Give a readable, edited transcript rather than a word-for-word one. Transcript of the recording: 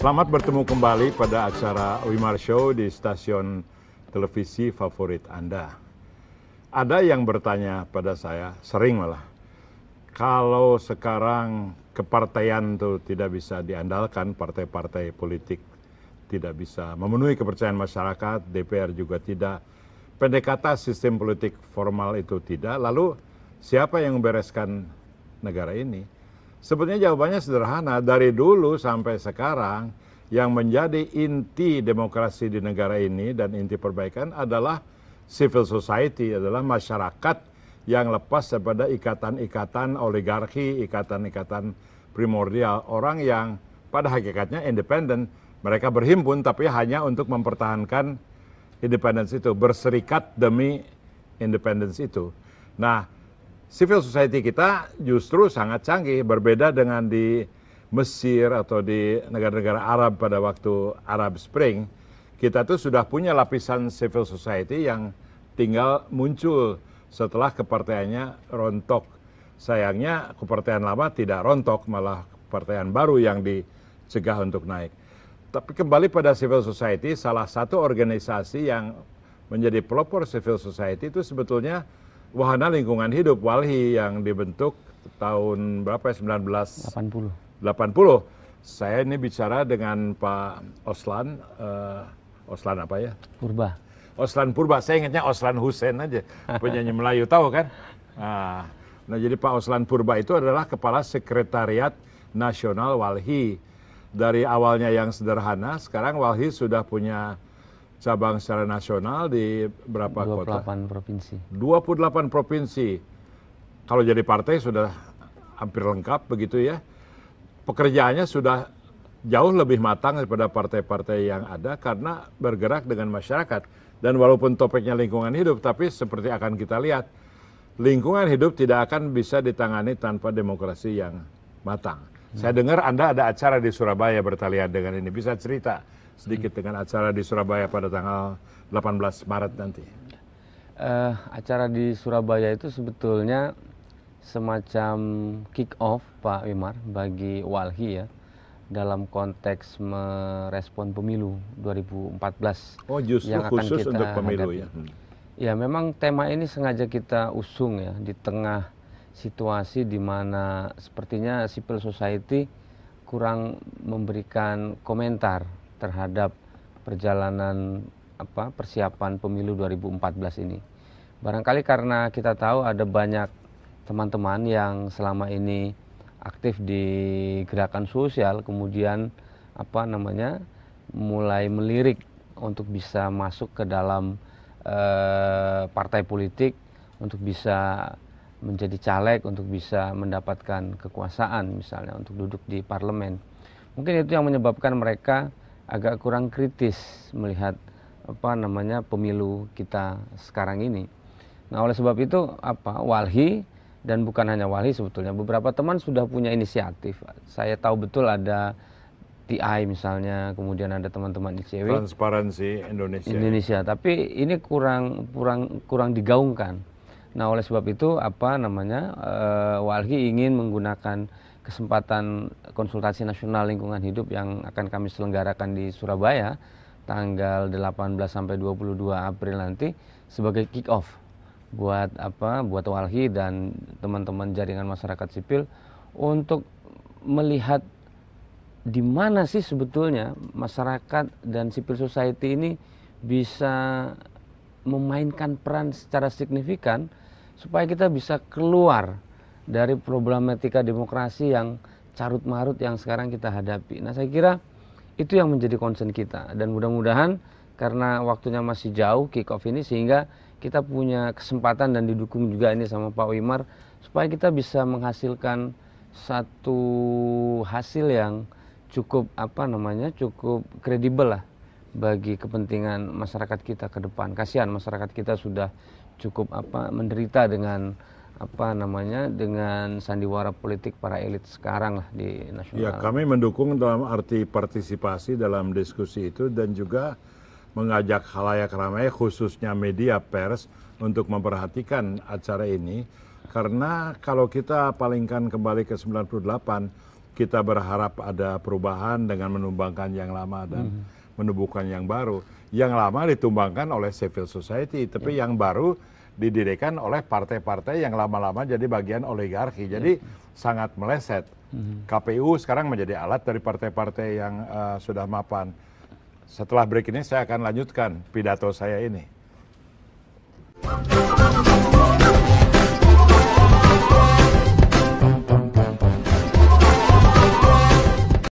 Selamat bertemu kembali pada acara Wimar Show di stasiun televisi favorit Anda. Ada yang bertanya pada saya, sering malah, kalau sekarang kepartaian itu tidak bisa diandalkan, partai-partai politik tidak bisa memenuhi kepercayaan masyarakat, DPR juga tidak, pendek kata sistem politik formal itu tidak, lalu siapa yang membereskan negara ini? Sebetulnya jawabannya sederhana, dari dulu sampai sekarang yang menjadi inti demokrasi di negara ini dan inti perbaikan adalah civil society, adalah masyarakat yang lepas daripada ikatan-ikatan oligarki, ikatan-ikatan primordial. Orang yang pada hakikatnya independen, mereka berhimpun tapi hanya untuk mempertahankan independence itu, berserikat demi independence itu. Nah, civil society kita justru sangat canggih, berbeda dengan di Mesir atau di negara-negara Arab pada waktu Arab Spring. Kita tuh sudah punya lapisan civil society yang tinggal muncul setelah kepartaiannya rontok. Sayangnya kepartaian lama tidak rontok, malah kepartaian baru yang dicegah untuk naik. Tapi kembali pada civil society, salah satu organisasi yang menjadi pelopor civil society itu sebetulnya Wahana Lingkungan Hidup, WALHI, yang dibentuk tahun berapa ya, 1980. Saya ini bicara dengan Pak Oslan, Oslan apa ya? Purba. Oslan Purba, saya ingatnya Oslan Hussein aja, penyanyi Melayu, tahu kan? Nah, jadi Pak Oslan Purba itu adalah Kepala Sekretariat Nasional WALHI. Dari awalnya yang sederhana, sekarang WALHI sudah punya cabang secara nasional di berapa 28 kota? 28 provinsi. 28 provinsi. Kalau jadi partai sudah hampir lengkap begitu ya. Pekerjaannya sudah jauh lebih matang daripada partai-partai yang ada karena bergerak dengan masyarakat. Dan walaupun topiknya lingkungan hidup, tapi seperti akan kita lihat, lingkungan hidup tidak akan bisa ditangani tanpa demokrasi yang matang. Saya dengar Anda ada acara di Surabaya bertalian dengan ini. Bisa cerita sedikit dengan acara di Surabaya pada tanggal 18 Maret nanti. Acara di Surabaya itu sebetulnya semacam kick off Pak Wimar bagi WALHI ya, dalam konteks merespon pemilu 2014 Oh, justru yang akan khusus kita untuk pemilu hadapi. ya. Ya, memang tema ini sengaja kita usung ya di tengah situasi di mana sepertinya civil society kurang memberikan komentar terhadap perjalanan persiapan pemilu 2014 ini. Barangkali karena kita tahu ada banyak teman-teman yang selama ini aktif di gerakan sosial, kemudian mulai melirik untuk bisa masuk ke dalam partai politik, untuk bisa menjadi caleg, untuk bisa mendapatkan kekuasaan misalnya, untuk duduk di parlemen. Mungkin itu yang menyebabkan mereka agak kurang kritis melihat pemilu kita sekarang ini. Nah, oleh sebab itu WALHI, dan bukan hanya WALHI sebetulnya, beberapa teman sudah punya inisiatif. Saya tahu betul ada TI misalnya, kemudian ada teman-teman ICW, Transparansi Indonesia. tapi ini kurang digaungkan. Nah, oleh sebab itu WALHI ingin menggunakan kesempatan konsultasi nasional lingkungan hidup yang akan kami selenggarakan di Surabaya tanggal 18 sampai 22 April nanti sebagai kick off buat WALHI dan teman-teman jaringan masyarakat sipil untuk melihat di mana sih sebetulnya masyarakat dan civil society ini bisa memainkan peran secara signifikan supaya kita bisa keluar dari problematika demokrasi yang carut-marut yang sekarang kita hadapi. Nah, saya kira itu yang menjadi concern kita, dan mudah-mudahan karena waktunya masih jauh kick off ini, sehingga kita punya kesempatan dan didukung juga ini sama Pak Wimar supaya kita bisa menghasilkan satu hasil yang cukup cukup kredibel lah bagi kepentingan masyarakat kita ke depan. Kasihan masyarakat kita sudah cukup menderita dengan dengan sandiwara politik para elit sekarang lah di nasional. Ya, kami mendukung dalam arti partisipasi dalam diskusi itu dan juga mengajak khalayak ramai khususnya media pers untuk memperhatikan acara ini, karena kalau kita palingkan kembali ke 98, kita berharap ada perubahan dengan menumbangkan yang lama dan menumbuhkan yang baru. Yang lama ditumbangkan oleh civil society, tapi yang baru didirikan oleh partai-partai yang lama-lama jadi bagian oligarki. Jadi sangat meleset. KPU sekarang menjadi alat dari partai-partai yang sudah mapan. Setelah break ini saya akan lanjutkan pidato saya ini.